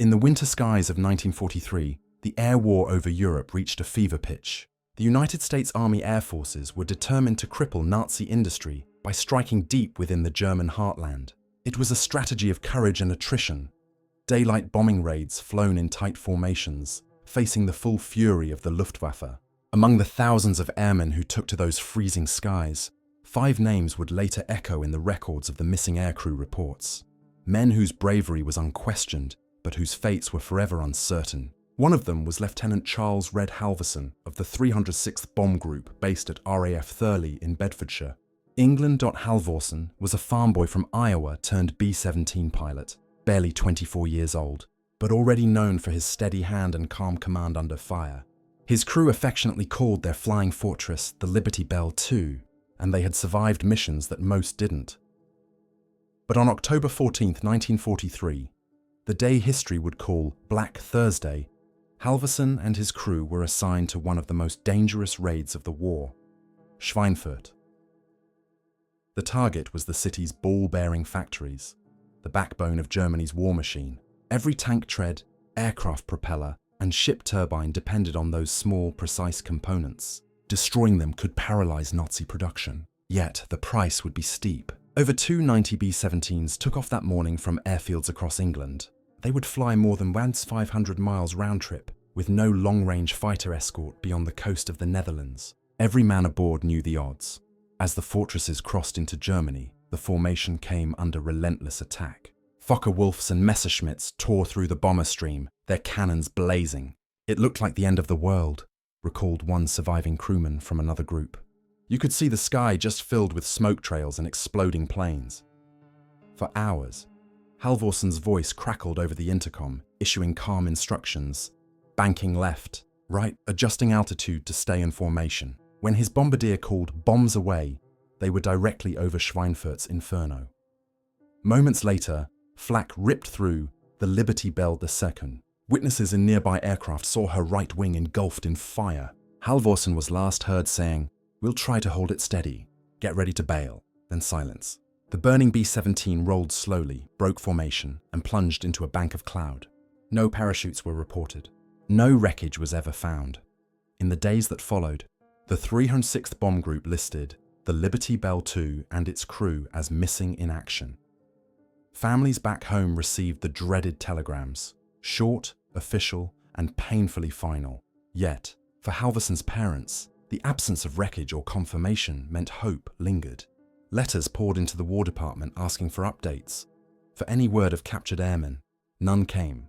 In the winter skies of 1943, the air war over Europe reached a fever pitch. The United States Army Air Forces were determined to cripple Nazi industry by striking deep within the German heartland. It was a strategy of courage and attrition. Daylight bombing raids flown in tight formations, facing the full fury of the Luftwaffe. Among the thousands of airmen who took to those freezing skies, 5 names would later echo in the records of the missing aircrew reports. Men whose bravery was unquestioned, but whose fates were forever uncertain. One of them was Lieutenant Charles Red Halverson of the 306th Bomb Group based at RAF Thurley in Bedfordshire. England. Halvorsen was a farm boy from Iowa turned B-17 pilot, barely 24 years old, but already known for his steady hand and calm command under fire. His crew affectionately called their flying fortress the Liberty Bell II, and they had survived missions that most didn't. But on October 14, 1943, the day history would call Black Thursday, Halverson and his crew were assigned to one of the most dangerous raids of the war, Schweinfurt. The target was the city's ball-bearing factories, the backbone of Germany's war machine. Every tank tread, aircraft propeller, and ship turbine depended on those small, precise components. Destroying them could paralyze Nazi production. Yet, the price would be steep. Over 2 90 B-17s took off that morning from airfields across England. They would fly more than 1,500 miles round-trip, with no long-range fighter escort beyond the coast of the Netherlands. Every man aboard knew the odds. As the fortresses crossed into Germany, the formation came under relentless attack. Focke-Wulfs and Messerschmitts tore through the bomber stream, their cannons blazing. It looked like the end of the world, recalled one surviving crewman from another group. You could see the sky just filled with smoke trails and exploding planes. For hours, Halvorsen's voice crackled over the intercom, issuing calm instructions, banking left, right, adjusting altitude to stay in formation. When his bombardier called bombs away, they were directly over Schweinfurt's inferno. Moments later, flak ripped through the Liberty Bell II. Witnesses in nearby aircraft saw her right wing engulfed in fire. Halvorsen was last heard saying, "We'll try to hold it steady. Get ready to bail." Then silence. The burning B-17 rolled slowly, broke formation, and plunged into a bank of cloud. No parachutes were reported. No wreckage was ever found. In the days that followed, the 306th Bomb Group listed the Liberty Bell II and its crew as missing in action. Families back home received the dreaded telegrams, short, official, and painfully final. Yet, for Halversen's parents, the absence of wreckage or confirmation meant hope lingered. Letters poured into the War Department asking for updates. For any word of captured airmen, none came.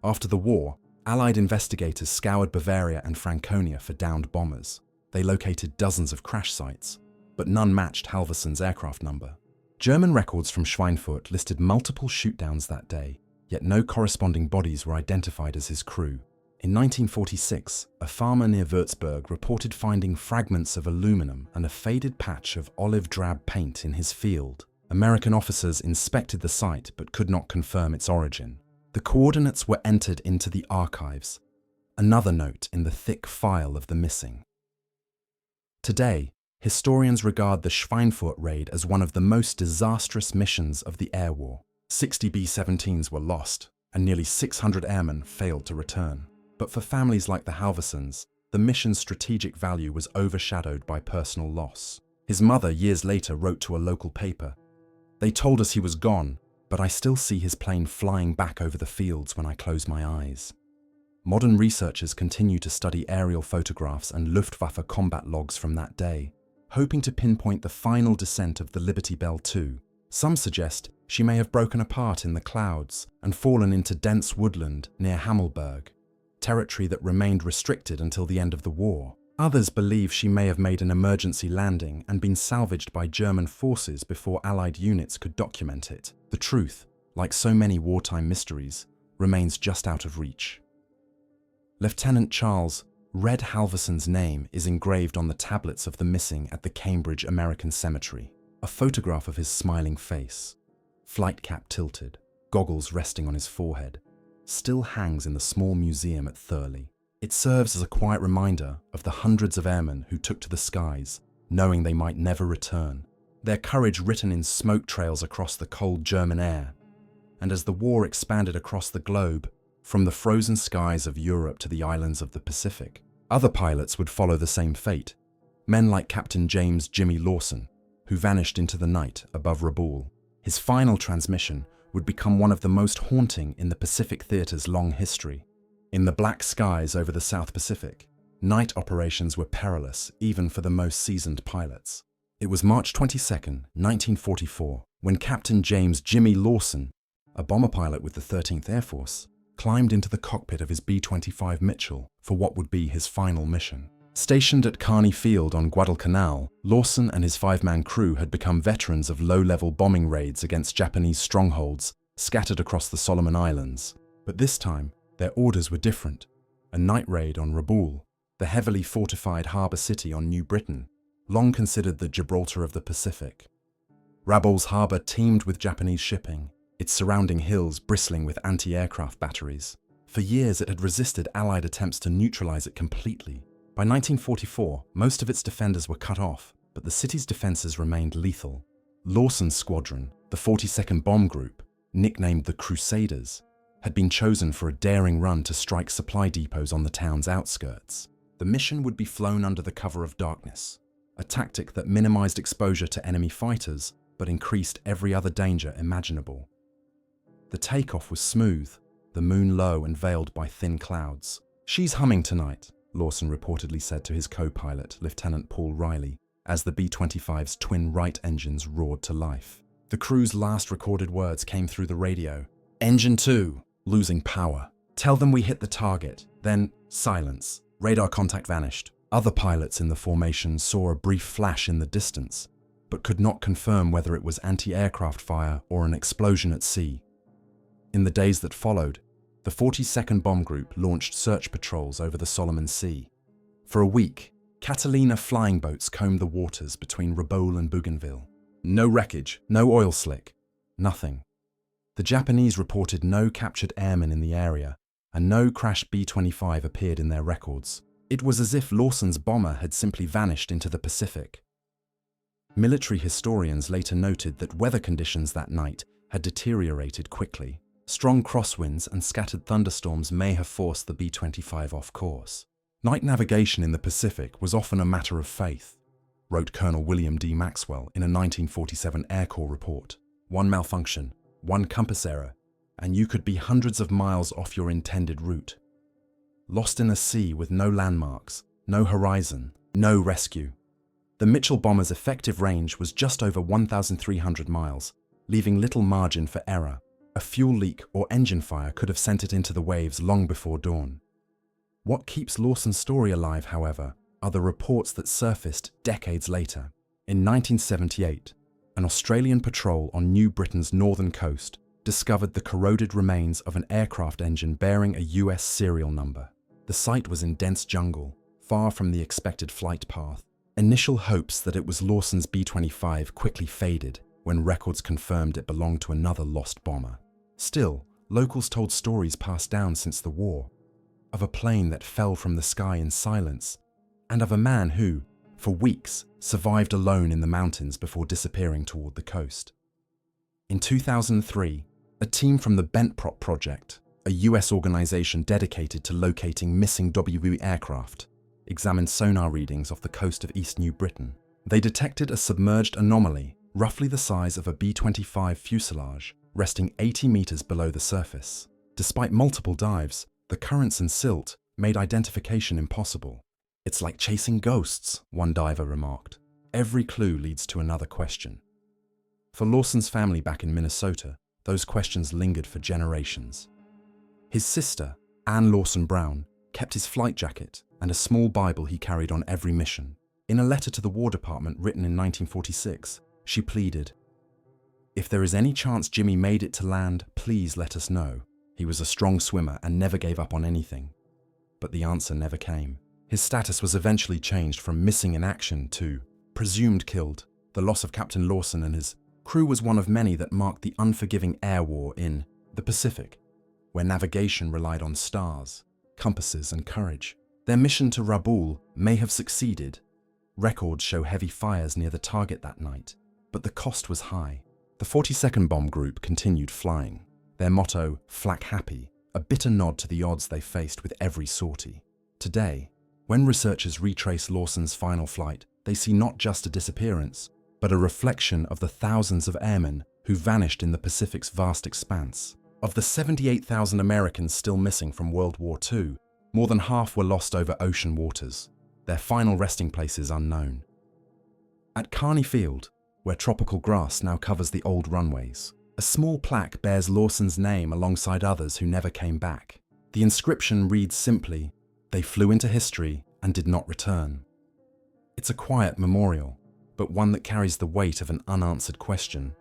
After the war, Allied investigators scoured Bavaria and Franconia for downed bombers. They located dozens of crash sites, but none matched Halversen's aircraft number. German records from Schweinfurt listed multiple shootdowns that day, yet no corresponding bodies were identified as his crew. In 1946, a farmer near Würzburg reported finding fragments of aluminum and a faded patch of olive drab paint in his field. American officers inspected the site but could not confirm its origin. The coordinates were entered into the archives, another note in the thick file of the missing. Today, historians regard the Schweinfurt raid as one of the most disastrous missions of the air war. 60 B-17s were lost, and nearly 600 airmen failed to return. But for families like the Halversens, the mission's strategic value was overshadowed by personal loss. His mother years later wrote to a local paper, "They told us he was gone, but I still see his plane flying back over the fields when I close my eyes." Modern researchers continue to study aerial photographs and Luftwaffe combat logs from that day, hoping to pinpoint the final descent of the Liberty Bell II. Some suggest she may have broken apart in the clouds and fallen into dense woodland near Hammelburg, territory that remained restricted until the end of the war. Others believe she may have made an emergency landing and been salvaged by German forces before Allied units could document it. The truth, like so many wartime mysteries, remains just out of reach. Lieutenant Charles Red Halversen's name is engraved on the tablets of the missing at the Cambridge American Cemetery. A photograph of his smiling face, flight cap tilted, goggles resting on his forehead, still hangs in the small museum at Thurley. It serves as a quiet reminder of the hundreds of airmen who took to the skies, knowing they might never return, their courage written in smoke trails across the cold German air. And as the war expanded across the globe, from the frozen skies of Europe to the islands of the Pacific. Other pilots would follow the same fate, men like Captain James "Jimmy" Lawson, who vanished into the night above Rabaul. His final transmission would become one of the most haunting in the Pacific Theater's long history. In the black skies over the South Pacific, night operations were perilous even for the most seasoned pilots. It was March 22, 1944, when Captain James "Jimmy" Lawson, a bomber pilot with the 13th Air Force, climbed into the cockpit of his B-25 Mitchell for what would be his final mission. Stationed at Kearney Field on Guadalcanal, Lawson and his 5-man crew had become veterans of low-level bombing raids against Japanese strongholds scattered across the Solomon Islands. But this time, their orders were different. A night raid on Rabaul, the heavily fortified harbour city on New Britain, long considered the Gibraltar of the Pacific. Rabaul's harbour teemed with Japanese shipping, its surrounding hills bristling with anti-aircraft batteries. For years it had resisted Allied attempts to neutralize it completely. By 1944, most of its defenders were cut off, but the city's defenses remained lethal. Lawson's squadron, the 42nd Bomb Group, nicknamed the Crusaders, had been chosen for a daring run to strike supply depots on the town's outskirts. The mission would be flown under the cover of darkness, a tactic that minimized exposure to enemy fighters but increased every other danger imaginable. The takeoff was smooth, the moon low and veiled by thin clouds. "She's humming tonight," Lawson reportedly said to his co-pilot, Lieutenant Paul Riley, as the B-25's twin Wright engines roared to life. The crew's last recorded words came through the radio. "Engine 2, losing power. Tell them we hit the target." Then, silence. Radar contact vanished. Other pilots in the formation saw a brief flash in the distance, but could not confirm whether it was anti-aircraft fire or an explosion at sea. In the days that followed, the 42nd Bomb Group launched search patrols over the Solomon Sea. For a week, Catalina flying boats combed the waters between Rabaul and Bougainville. No wreckage, no oil slick, nothing. The Japanese reported no captured airmen in the area, and no crashed B-25 appeared in their records. It was as if Lawson's bomber had simply vanished into the Pacific. Military historians later noted that weather conditions that night had deteriorated quickly. Strong crosswinds and scattered thunderstorms may have forced the B-25 off course. Night navigation in the Pacific was often a matter of faith, wrote Colonel William D. Maxwell in a 1947 Air Corps report. One malfunction, one compass error, and you could be hundreds of miles off your intended route. Lost in a sea with no landmarks, no horizon, no rescue. The Mitchell bomber's effective range was just over 1,300 miles, leaving little margin for error. A fuel leak or engine fire could have sent it into the waves long before dawn. What keeps Lawson's story alive, however, are the reports that surfaced decades later. In 1978, an Australian patrol on New Britain's northern coast discovered the corroded remains of an aircraft engine bearing a US serial number. The site was in dense jungle, far from the expected flight path. Initial hopes that it was Lawson's B-25 quickly faded when records confirmed it belonged to another lost bomber. Still, locals told stories passed down since the war, of a plane that fell from the sky in silence, and of a man who, for weeks, survived alone in the mountains before disappearing toward the coast. In 2003, a team from the Bentprop Project, a US organization dedicated to locating missing WWII aircraft, examined sonar readings off the coast of East New Britain. They detected a submerged anomaly roughly the size of a B-25 fuselage, resting 80 meters below the surface. Despite multiple dives, the currents and silt made identification impossible. "It's like chasing ghosts," one diver remarked. Every clue leads to another question. For Lawson's family back in Minnesota, those questions lingered for generations. His sister, Ann Lawson Brown, kept his flight jacket and a small Bible he carried on every mission. In a letter to the War Department written in 1946, she pleaded, "If there is any chance Jimmy made it to land, please let us know. He was a strong swimmer and never gave up on anything." But the answer never came. His status was eventually changed from missing in action to presumed killed. The loss of Captain Lawson and his crew was one of many that marked the unforgiving air war in the Pacific, where navigation relied on stars, compasses, and courage. Their mission to Rabaul may have succeeded. Records show heavy fires near the target that night, but the cost was high. The 42nd Bomb Group continued flying, their motto, "Flak Happy," a bitter nod to the odds they faced with every sortie. Today, when researchers retrace Lawson's final flight, they see not just a disappearance, but a reflection of the thousands of airmen who vanished in the Pacific's vast expanse. Of the 78,000 Americans still missing from World War II, more than half were lost over ocean waters, their final resting places unknown. At Kearney Field, where tropical grass now covers the old runways, a small plaque bears Lawson's name alongside others who never came back. The inscription reads simply, "They flew into history and did not return." It's a quiet memorial, but one that carries the weight of an unanswered question.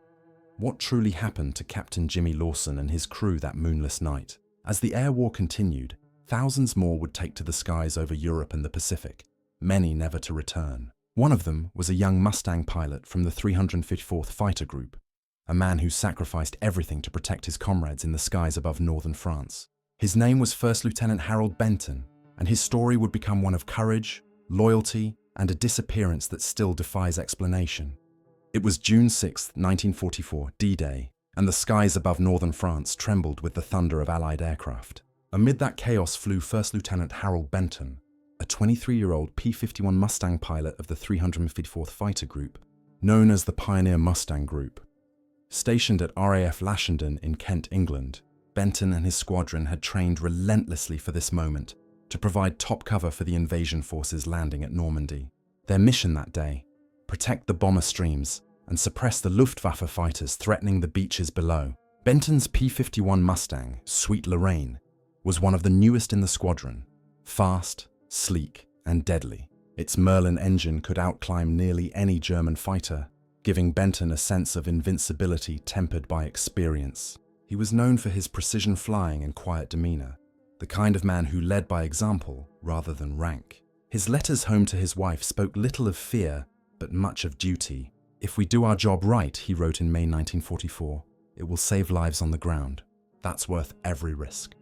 What truly happened to Captain Jimmy Lawson and his crew that moonless night? As the air war continued, thousands more would take to the skies over Europe and the Pacific, many never to return. One of them was a young Mustang pilot from the 354th Fighter Group, a man who sacrificed everything to protect his comrades in the skies above northern France. His name was First Lieutenant Harold Benton, and his story would become one of courage, loyalty, and a disappearance that still defies explanation. It was June 6, 1944, D-Day, and the skies above northern France trembled with the thunder of Allied aircraft. Amid that chaos flew First Lieutenant Harold Benton, a 23-year-old P-51 Mustang pilot of the 354th Fighter Group, known as the Pioneer Mustang Group. Stationed at RAF Lashenden in Kent, England, Benton and his squadron had trained relentlessly for this moment to provide top cover for the invasion forces landing at Normandy. Their mission that day: protect the bomber streams and suppress the Luftwaffe fighters threatening the beaches below. Benton's P-51 Mustang, Sweet Lorraine, was one of the newest in the squadron, fast, sleek, and deadly. Its Merlin engine could outclimb nearly any German fighter, giving Benton a sense of invincibility tempered by experience. He was known for his precision flying and quiet demeanor, the kind of man who led by example rather than rank. His letters home to his wife spoke little of fear, but much of duty. "If we do our job right," he wrote in May 1944, "it will save lives on the ground. That's worth every risk."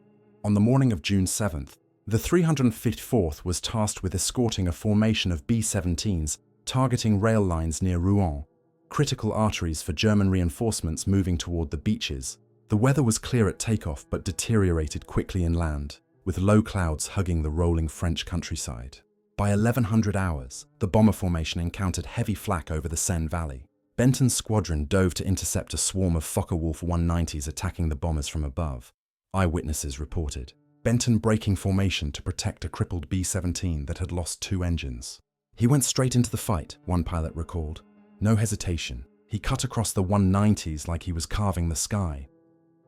On the morning of June 7th, the 354th was tasked with escorting a formation of B-17s targeting rail lines near Rouen, critical arteries for German reinforcements moving toward the beaches. The weather was clear at takeoff but deteriorated quickly inland, with low clouds hugging the rolling French countryside. By 1100 hours, the bomber formation encountered heavy flak over the Seine Valley. Benton's squadron dove to intercept a swarm of Focke-Wulf 190s attacking the bombers from above. Eyewitnesses reported Benton breaking formation to protect a crippled B-17 that had lost 2 engines. "He went straight into the fight," one pilot recalled. "No hesitation. He cut across the 190s like he was carving the sky."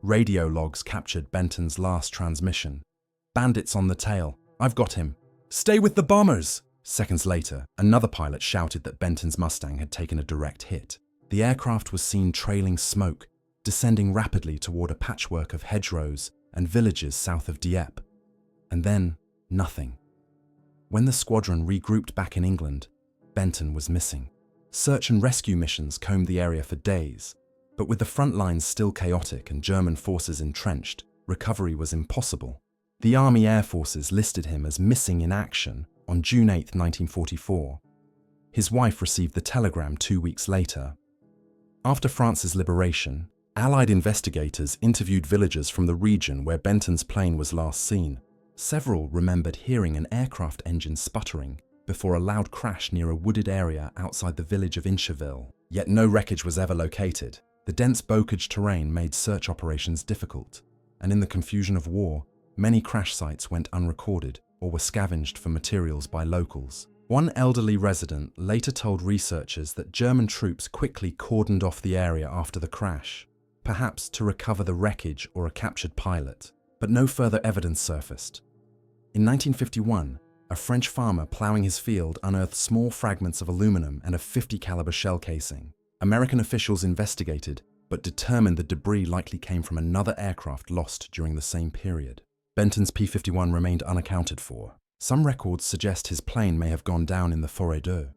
Radio logs captured Benton's last transmission. "Bandits on the tail. I've got him. Stay with the bombers!" Seconds later, another pilot shouted that Benton's Mustang had taken a direct hit. The aircraft was seen trailing smoke, descending rapidly toward a patchwork of hedgerows and villages south of Dieppe. And then, nothing. When the squadron regrouped back in England, Benton was missing. Search and rescue missions combed the area for days, but with the front lines still chaotic and German forces entrenched, recovery was impossible. The Army Air Forces listed him as missing in action on June 8, 1944. His wife received the telegram 2 weeks later. After France's liberation, Allied investigators interviewed villagers from the region where Benton's plane was last seen. Several remembered hearing an aircraft engine sputtering before a loud crash near a wooded area outside the village of Incheville. Yet no wreckage was ever located. The dense bocage terrain made search operations difficult, and in the confusion of war, many crash sites went unrecorded or were scavenged for materials by locals. One elderly resident later told researchers that German troops quickly cordoned off the area after the crash, perhaps to recover the wreckage or a captured pilot, but no further evidence surfaced. In 1951, a French farmer ploughing his field unearthed small fragments of aluminum and a .50 caliber shell casing. American officials investigated, but determined the debris likely came from another aircraft lost during the same period. Benton's P-51 remained unaccounted for. Some records suggest his plane may have gone down in the Forêt d'Eu,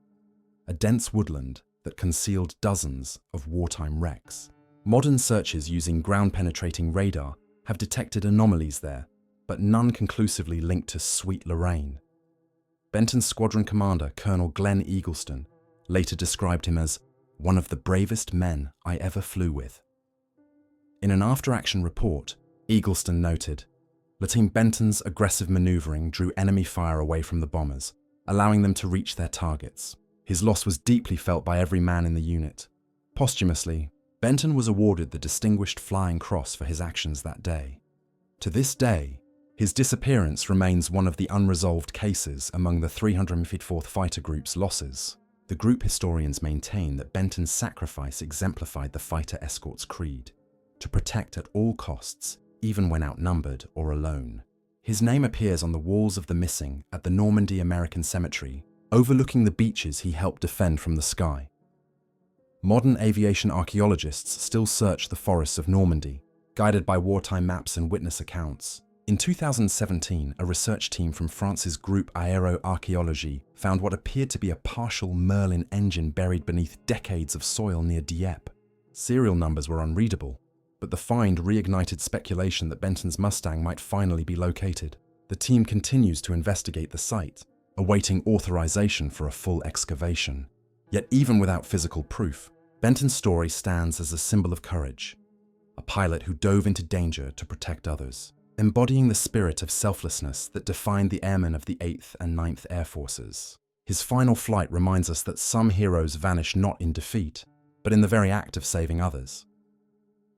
a dense woodland that concealed dozens of wartime wrecks. Modern searches using ground-penetrating radar have detected anomalies there, but none conclusively linked to Sweet Lorraine. Benton's squadron commander, Colonel Glenn Eagleston, later described him as one of the bravest men I ever flew with. In an after-action report, Eagleston noted, Lieutenant Benton's aggressive maneuvering drew enemy fire away from the bombers, allowing them to reach their targets. His loss was deeply felt by every man in the unit. Posthumously, Benton was awarded the Distinguished Flying Cross for his actions that day. To this day, his disappearance remains one of the unresolved cases among the 354th Fighter Group's losses. The group historians maintain that Benton's sacrifice exemplified the fighter escort's creed: to protect at all costs, even when outnumbered or alone. His name appears on the walls of the missing at the Normandy American Cemetery, overlooking the beaches he helped defend from the sky. Modern aviation archaeologists still search the forests of Normandy, guided by wartime maps and witness accounts. In 2017, a research team from France's group Aéroarchéologie found what appeared to be a partial Merlin engine buried beneath decades of soil near Dieppe. Serial numbers were unreadable, but the find reignited speculation that Benton's Mustang might finally be located. The team continues to investigate the site, awaiting authorization for a full excavation. Yet even without physical proof, Benton's story stands as a symbol of courage. A pilot who dove into danger to protect others, embodying the spirit of selflessness that defined the airmen of the 8th and 9th Air Forces. His final flight reminds us that some heroes vanish not in defeat, but in the very act of saving others.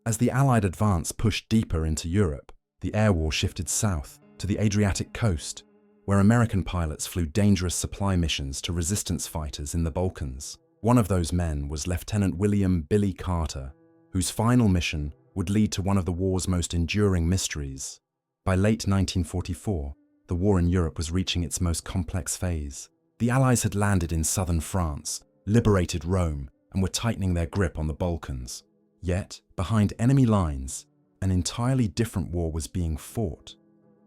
As the Allied advance pushed deeper into Europe, the air war shifted south to the Adriatic coast, where American pilots flew dangerous supply missions to resistance fighters in the Balkans. One of those men was Lieutenant William "Billy" Carter, whose final mission would lead to one of the war's most enduring mysteries. By late 1944, the war in Europe was reaching its most complex phase. The Allies had landed in southern France, liberated Rome, and were tightening their grip on the Balkans. Yet, behind enemy lines, an entirely different war was being fought.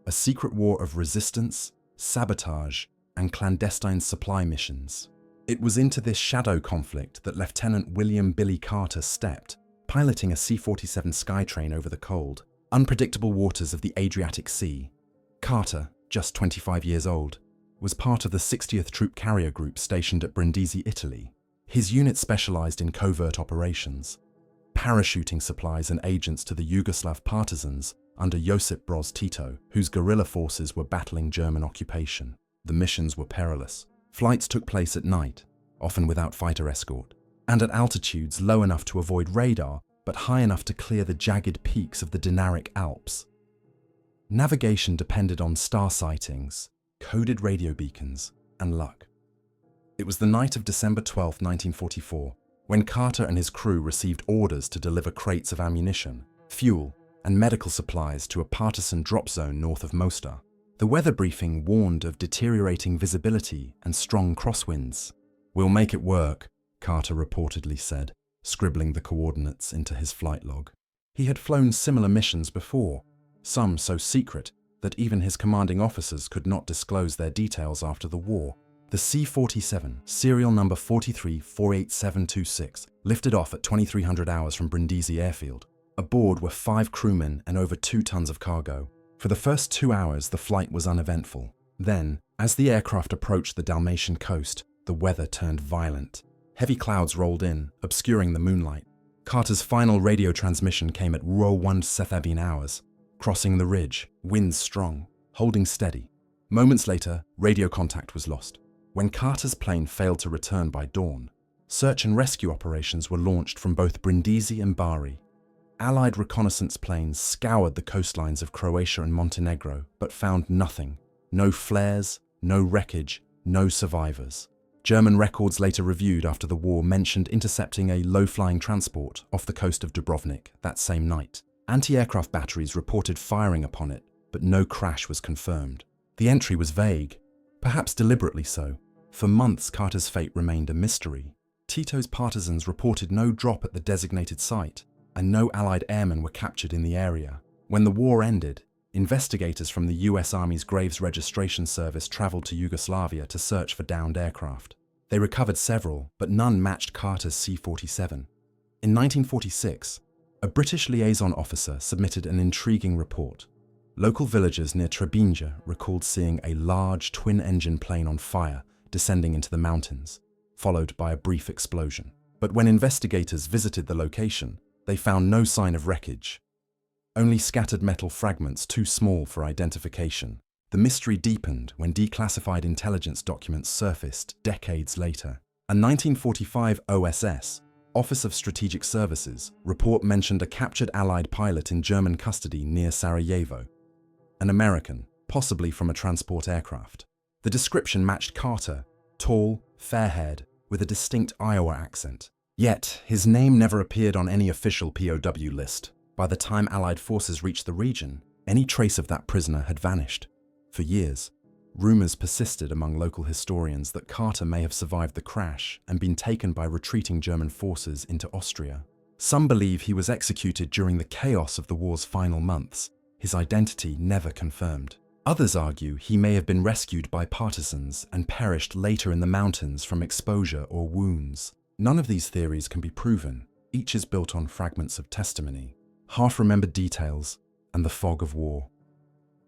A secret war of resistance, sabotage, and clandestine supply missions. It was into this shadow conflict that Lieutenant William "Billy" Carter stepped, piloting a C-47 Skytrain over the cold, unpredictable waters of the Adriatic Sea. Carter, just 25 years old, was part of the 60th Troop Carrier Group stationed at Brindisi, Italy. His unit specialized in covert operations, parachuting supplies and agents to the Yugoslav partisans under Josip Broz Tito, whose guerrilla forces were battling German occupation. The missions were perilous. Flights took place at night, often without fighter escort, and at altitudes low enough to avoid radar, but high enough to clear the jagged peaks of the Dinaric Alps. Navigation depended on star sightings, coded radio beacons, and luck. It was the night of December 12, 1944, when Carter and his crew received orders to deliver crates of ammunition, fuel, and medical supplies to a partisan drop zone north of Mostar. The weather briefing warned of deteriorating visibility and strong crosswinds. "We'll make it work," Carter reportedly said, scribbling the coordinates into his flight log. He had flown similar missions before, some so secret that even his commanding officers could not disclose their details after the war. The C-47, serial number 43-48726, lifted off at 2300 hours from Brindisi Airfield. Aboard were 5 crewmen and over 2 tons of cargo. For the first 2 hours, the flight was uneventful. Then, as the aircraft approached the Dalmatian coast, the weather turned violent. Heavy clouds rolled in, obscuring the moonlight. Carter's final radio transmission came at raw 1 Sethabine hours, crossing the ridge, winds strong, holding steady. Moments later, radio contact was lost. When Carter's plane failed to return by dawn, search and rescue operations were launched from both Brindisi and Bari. Allied reconnaissance planes scoured the coastlines of Croatia and Montenegro, but found nothing. No flares, no wreckage, no survivors. German records later reviewed after the war mentioned intercepting a low-flying transport off the coast of Dubrovnik that same night. Anti-aircraft batteries reported firing upon it, but no crash was confirmed. The entry was vague, perhaps deliberately so. For months, Carter's fate remained a mystery. Tito's partisans reported no drop at the designated site, and no Allied airmen were captured in the area. When the war ended, investigators from the US Army's Graves Registration Service traveled to Yugoslavia to search for downed aircraft. They recovered several, but none matched Carter's C-47. In 1946, a British liaison officer submitted an intriguing report. Local villagers near Trebinje recalled seeing a large twin-engine plane on fire descending into the mountains, followed by a brief explosion. But when investigators visited the location, they found no sign of wreckage. only scattered metal fragments too small for identification. The mystery deepened when declassified intelligence documents surfaced decades later. A 1945 OSS, Office of Strategic Services, report mentioned a captured Allied pilot in German custody near Sarajevo. An American, possibly from a transport aircraft. The description matched Carter, tall, fair-haired, with a distinct Iowa accent. Yet, his name never appeared on any official POW list. By the time Allied forces reached the region, any trace of that prisoner had vanished. For years, rumors persisted among local historians that Carter may have survived the crash and been taken by retreating German forces into Austria. Some believe he was executed during the chaos of the war's final months, his identity never confirmed. Others argue he may have been rescued by partisans and perished later in the mountains from exposure or wounds. None of these theories can be proven. Each is built on fragments of testimony, half-remembered details, and the fog of war.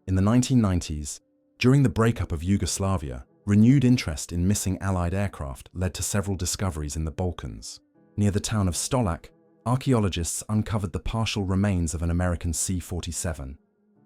In the 1990s, during the breakup of Yugoslavia, renewed interest in missing Allied aircraft led to several discoveries in the Balkans. Near the town of Stolac, archaeologists uncovered the partial remains of an American C-47.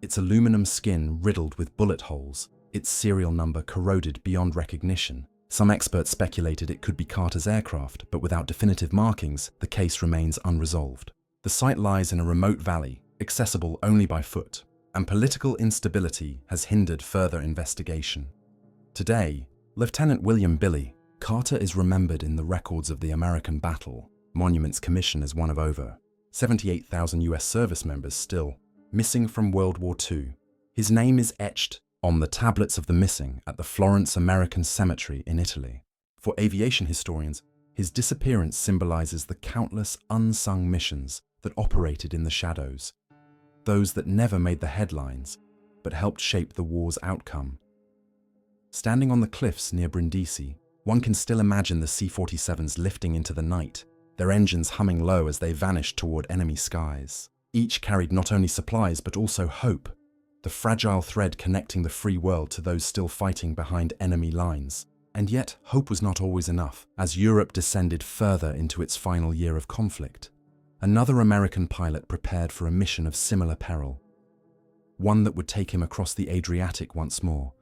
Its aluminum skin riddled with bullet holes, its serial number corroded beyond recognition. Some experts speculated it could be Carter's aircraft, but without definitive markings, the case remains unresolved. The site lies in a remote valley, accessible only by foot, and political instability has hindered further investigation. Today, Lieutenant William Billy Carter is remembered in the records of the American Battle Monuments Commission as one of over 78,000 US service members still missing from World War II. His name is etched on the tablets of the missing at the Florence American Cemetery in Italy. For aviation historians, his disappearance symbolizes the countless unsung missions that operated in the shadows, those that never made the headlines, but helped shape the war's outcome. Standing on the cliffs near Brindisi, one can still imagine the C-47s lifting into the night, their engines humming low as they vanished toward enemy skies. Each carried not only supplies but also hope, the fragile thread connecting the free world to those still fighting behind enemy lines. And yet, hope was not always enough. As Europe descended further into its final year of conflict, another American pilot prepared for a mission of similar peril, one that would take him across the Adriatic once more,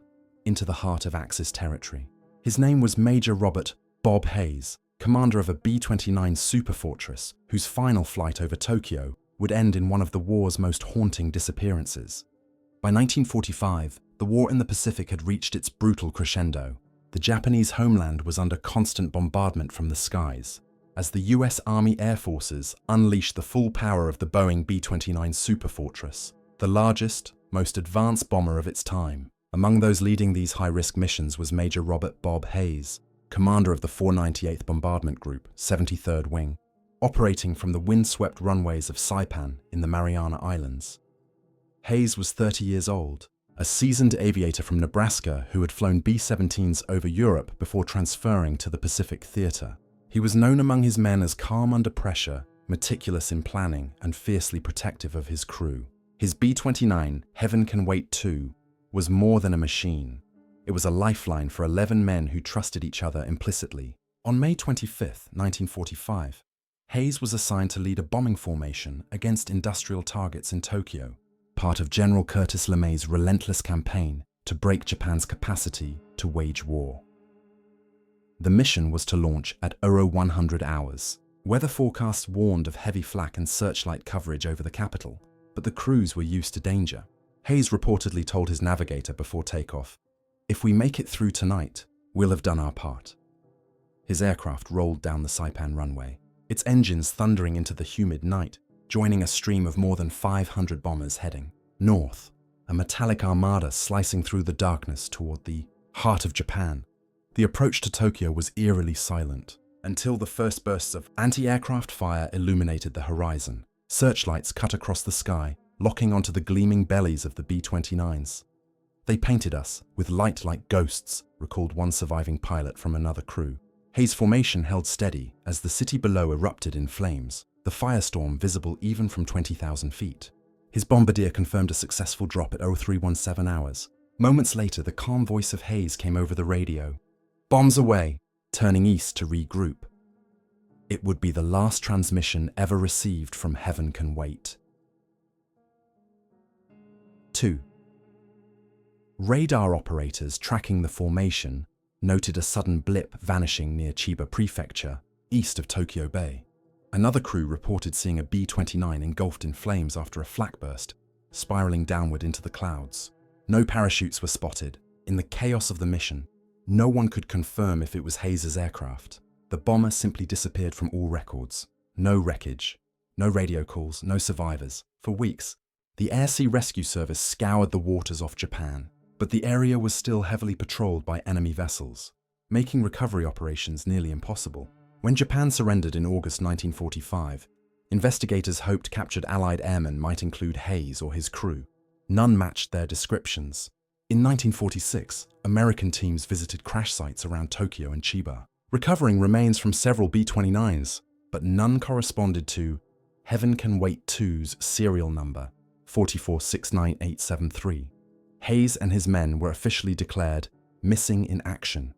into the heart of Axis territory. His name was Major Robert Bob Hayes, commander of a B-29 Superfortress, whose final flight over Tokyo would end in one of the war's most haunting disappearances. By 1945, the war in the Pacific had reached its brutal crescendo. The Japanese homeland was under constant bombardment from the skies, as the US Army Air Forces unleashed the full power of the Boeing B-29 Superfortress, the largest, most advanced bomber of its time. Among those leading these high-risk missions was Major Robert Bob Hayes, commander of the 498th Bombardment Group, 73rd Wing, operating from the windswept runways of Saipan in the Mariana Islands. Hayes was 30 years old, a seasoned aviator from Nebraska who had flown B-17s over Europe before transferring to the Pacific Theater. He was known among his men as calm under pressure, meticulous in planning, and fiercely protective of his crew. His B-29, Heaven Can Wait 2, was more than a machine. It was a lifeline for 11 men who trusted each other implicitly. On May 25, 1945, Hayes was assigned to lead a bombing formation against industrial targets in Tokyo, part of General Curtis LeMay's relentless campaign to break Japan's capacity to wage war. The mission was to launch at 0100 hours. Weather forecasts warned of heavy flak and searchlight coverage over the capital, but the crews were used to danger. Hayes reportedly told his navigator before takeoff, "If we make it through tonight, we'll have done our part." His aircraft rolled down the Saipan runway, its engines thundering into the humid night, joining a stream of more than 500 bombers heading north, a metallic armada slicing through the darkness toward the heart of Japan. The approach to Tokyo was eerily silent, until the first bursts of anti-aircraft fire illuminated the horizon. Searchlights cut across the sky, locking onto the gleaming bellies of the B-29s. "They painted us with light like ghosts," recalled one surviving pilot from another crew. Hayes' formation held steady as the city below erupted in flames, the firestorm visible even from 20,000 feet. His bombardier confirmed a successful drop at 0317 hours. Moments later, the calm voice of Hayes came over the radio. "Bombs away," turning east to regroup. It would be the last transmission ever received from Heaven Can Wait. 2. Radar operators tracking the formation noted a sudden blip vanishing near Chiba Prefecture, east of Tokyo Bay. Another crew reported seeing a B-29 engulfed in flames after a flak burst, spiraling downward into the clouds. No parachutes were spotted. In the chaos of the mission, no one could confirm if it was Hayes's aircraft. The bomber simply disappeared from all records. No wreckage, no radio calls, no survivors. For weeks, the Air Sea Rescue Service scoured the waters off Japan, but the area was still heavily patrolled by enemy vessels, making recovery operations nearly impossible. When Japan surrendered in August 1945, investigators hoped captured Allied airmen might include Hayes or his crew. None matched their descriptions. In 1946, American teams visited crash sites around Tokyo and Chiba, recovering remains from several B-29s, but none corresponded to Heaven Can Wait 2's serial number, 4469873. Hayes and his men were officially declared missing in action.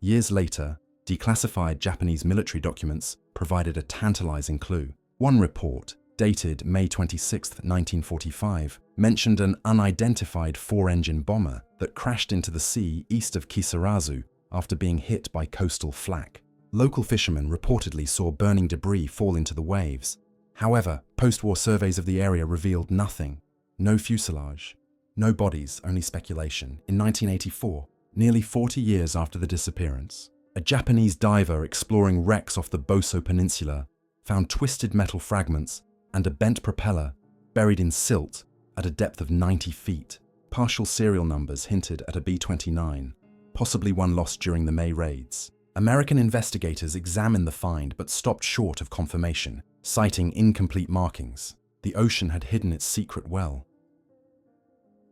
Years later, declassified Japanese military documents provided a tantalizing clue. One report, dated May 26, 1945, mentioned an unidentified four-engine bomber that crashed into the sea east of Kisarazu after being hit by coastal flak. Local fishermen reportedly saw burning debris fall into the waves. However, post-war surveys of the area revealed nothing. No fuselage. No bodies, only speculation. In 1984, nearly 40 years after the disappearance, a Japanese diver exploring wrecks off the Boso Peninsula found twisted metal fragments and a bent propeller buried in silt at a depth of 90 feet. Partial serial numbers hinted at a B-29, possibly one lost during the May raids. American investigators examined the find but stopped short of confirmation, citing incomplete markings. The ocean had hidden its secret well.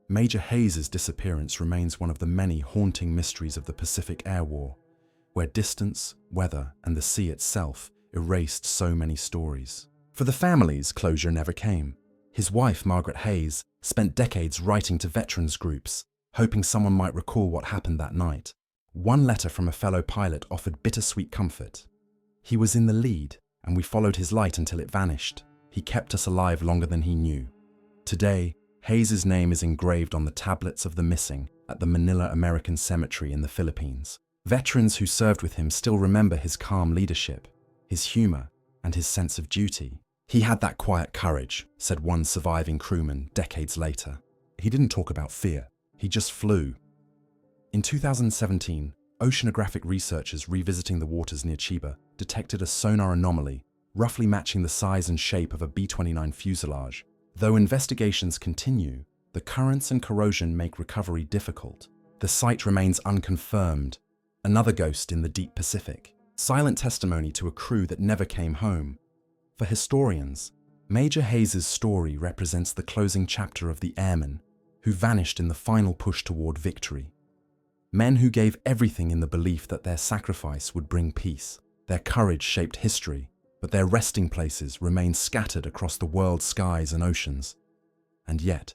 Major Hayes's disappearance remains one of the many haunting mysteries of the Pacific Air War, where distance, weather, and the sea itself erased so many stories. For the families, closure never came. His wife, Margaret Hayes, spent decades writing to veterans groups, hoping someone might recall what happened that night. One letter from a fellow pilot offered bittersweet comfort. He was in the lead, and we followed his light until it vanished. He kept us alive longer than he knew. Today, Hayes's name is engraved on the tablets of the missing at the Manila American Cemetery in the Philippines. Veterans who served with him still remember his calm leadership, his humor, and his sense of duty. He had that quiet courage, said one surviving crewman decades later. He didn't talk about fear, he just flew. In 2017, oceanographic researchers revisiting the waters near Chiba detected a sonar anomaly, roughly matching the size and shape of a B-29 fuselage. Though investigations continue, the currents and corrosion make recovery difficult. The site remains unconfirmed, another ghost in the deep Pacific. Silent testimony to a crew that never came home. For historians, Major Hayes's story represents the closing chapter of the airmen who vanished in the final push toward victory. Men who gave everything in the belief that their sacrifice would bring peace. Their courage shaped history, but their resting places remain scattered across the world's skies and oceans. And yet,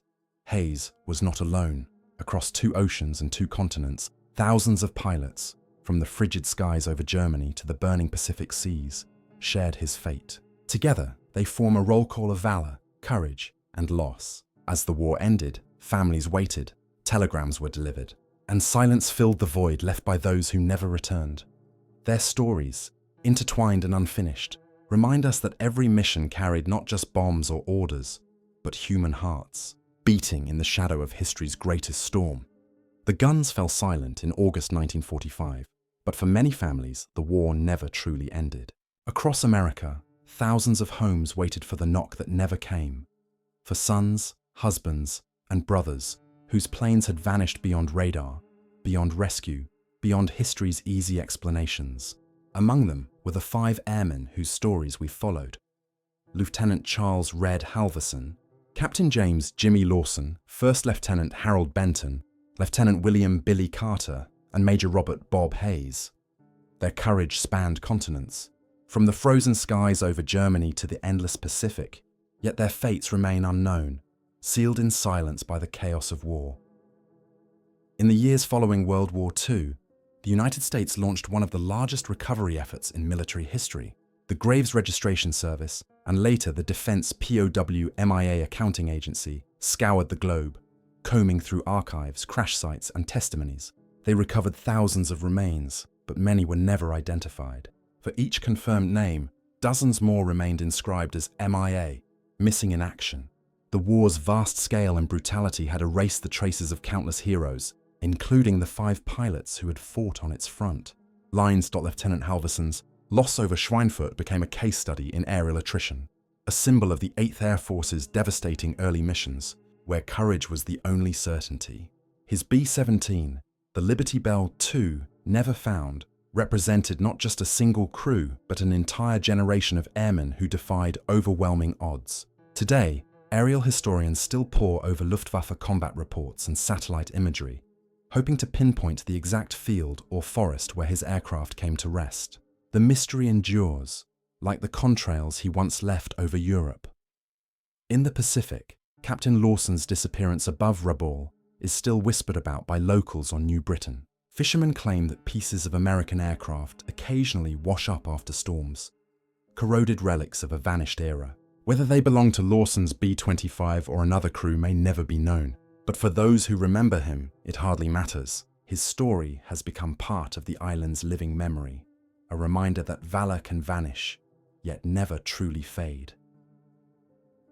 Hayes was not alone. Across 2 oceans and 2 continents, thousands of pilots, from the frigid skies over Germany to the burning Pacific seas, shared his fate. Together, they form a roll call of valor, courage, and loss. As the war ended, families waited, telegrams were delivered, and silence filled the void left by those who never returned. Their stories, intertwined and unfinished, remind us that every mission carried not just bombs or orders, but human hearts, beating in the shadow of history's greatest storm. The guns fell silent in August 1945, but for many families, the war never truly ended. Across America, thousands of homes waited for the knock that never came. For sons, husbands, and brothers whose planes had vanished beyond radar, beyond rescue, beyond history's easy explanations. Among them were the 5 airmen whose stories we followed. Lieutenant Charles Red Halverson, Captain James Jimmy Lawson, First Lieutenant Harold Benton, Lieutenant William Billy Carter, and Major Robert Bob Hayes. Their courage spanned continents, from the frozen skies over Germany to the endless Pacific, yet their fates remain unknown, sealed in silence by the chaos of war. In the years following World War II, the United States launched one of the largest recovery efforts in military history. The Graves Registration Service, and later the Defense POW MIA Accounting Agency, scoured the globe, Combing through archives, crash sites, and testimonies, they recovered thousands of remains, but many were never identified. For each confirmed name, dozens more remained inscribed as MIA, missing in action. The war's vast scale and brutality had erased the traces of countless heroes, including the 5 pilots who had fought on its front. Lieutenant Halverson's loss over Schweinfurt became a case study in aerial attrition, a symbol of the 8th Air Force's devastating early missions, where courage was the only certainty. His B-17, the Liberty Bell II, never found, represented not just a single crew, but an entire generation of airmen who defied overwhelming odds. Today, aerial historians still pore over Luftwaffe combat reports and satellite imagery, hoping to pinpoint the exact field or forest where his aircraft came to rest. The mystery endures, like the contrails he once left over Europe. In the Pacific, Captain Lawson's disappearance above Rabaul is still whispered about by locals on New Britain. Fishermen claim that pieces of American aircraft occasionally wash up after storms, corroded relics of a vanished era. Whether they belong to Lawson's B-25 or another crew may never be known. But for those who remember him, it hardly matters. His story has become part of the island's living memory, a reminder that valor can vanish, yet never truly fade.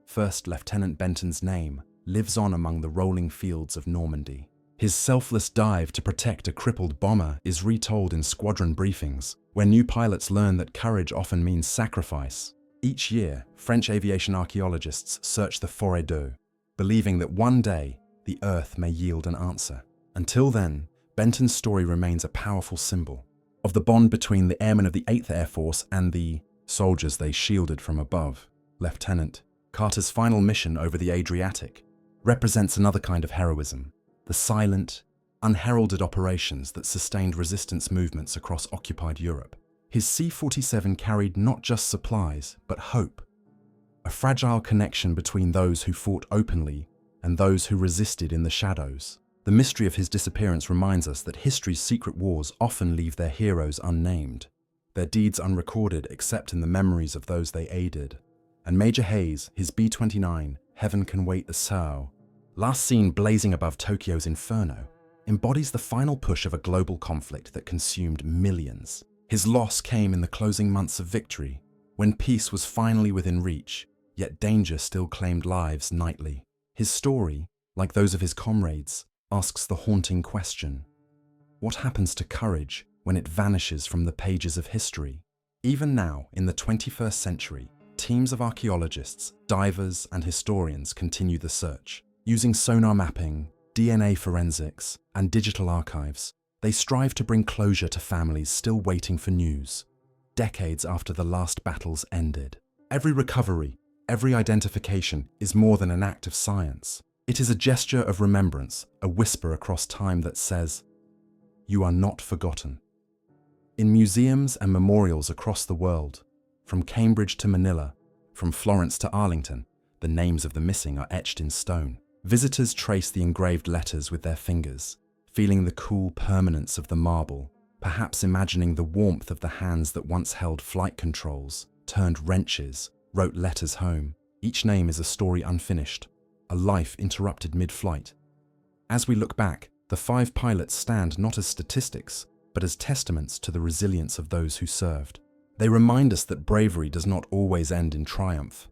First Lieutenant Benton's name lives on among the rolling fields of Normandy. His selfless dive to protect a crippled bomber is retold in squadron briefings, where new pilots learn that courage often means sacrifice. Each year, French aviation archaeologists search the Forêt d'Eau, believing that one day the Earth may yield an answer. Until then, Benton's story remains a powerful symbol of the bond between the airmen of the 8th Air Force and the soldiers they shielded from above. Lieutenant Carter's final mission over the Adriatic represents another kind of heroism, the silent, unheralded operations that sustained resistance movements across occupied Europe. His C-47 carried not just supplies, but hope, a fragile connection between those who fought openly and those who resisted in the shadows. The mystery of his disappearance reminds us that history's secret wars often leave their heroes unnamed, their deeds unrecorded except in the memories of those they aided. And Major Hayes, his B-29, Heaven Can Wait the Sao, last seen blazing above Tokyo's inferno, embodies the final push of a global conflict that consumed millions. His loss came in the closing months of victory, when peace was finally within reach, yet danger still claimed lives nightly. His story, like those of his comrades, asks the haunting question: what happens to courage when it vanishes from the pages of history? Even now, in the 21st century, teams of archaeologists, divers, and historians continue the search. Using sonar mapping, DNA forensics, and digital archives, they strive to bring closure to families still waiting for news, decades after the last battles ended. Every recovery, every identification is more than an act of science. It is a gesture of remembrance, a whisper across time that says, "You are not forgotten." In museums and memorials across the world, from Cambridge to Manila, from Florence to Arlington, the names of the missing are etched in stone. Visitors trace the engraved letters with their fingers, feeling the cool permanence of the marble, perhaps imagining the warmth of the hands that once held flight controls, turned wrenches, wrote letters home. Each name is a story unfinished, a life interrupted mid-flight. As we look back, the 5 pilots stand not as statistics, but as testaments to the resilience of those who served. They remind us that bravery does not always end in triumph.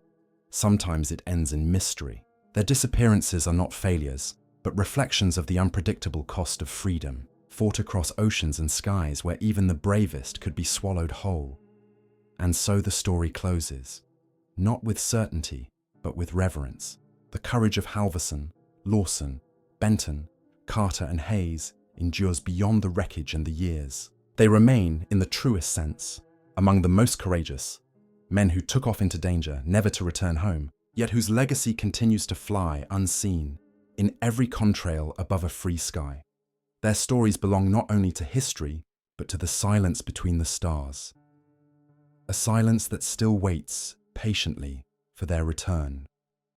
Sometimes it ends in mystery. Their disappearances are not failures, but reflections of the unpredictable cost of freedom, fought across oceans and skies where even the bravest could be swallowed whole. And so the story closes, not with certainty, but with reverence. The courage of Halverson, Lawson, Benton, Carter, and Hayes endures beyond the wreckage and the years. They remain, in the truest sense, among the most courageous, men who took off into danger, never to return home, yet whose legacy continues to fly unseen in every contrail above a free sky. Their stories belong not only to history, but to the silence between the stars. A silence that still waits patiently for their return.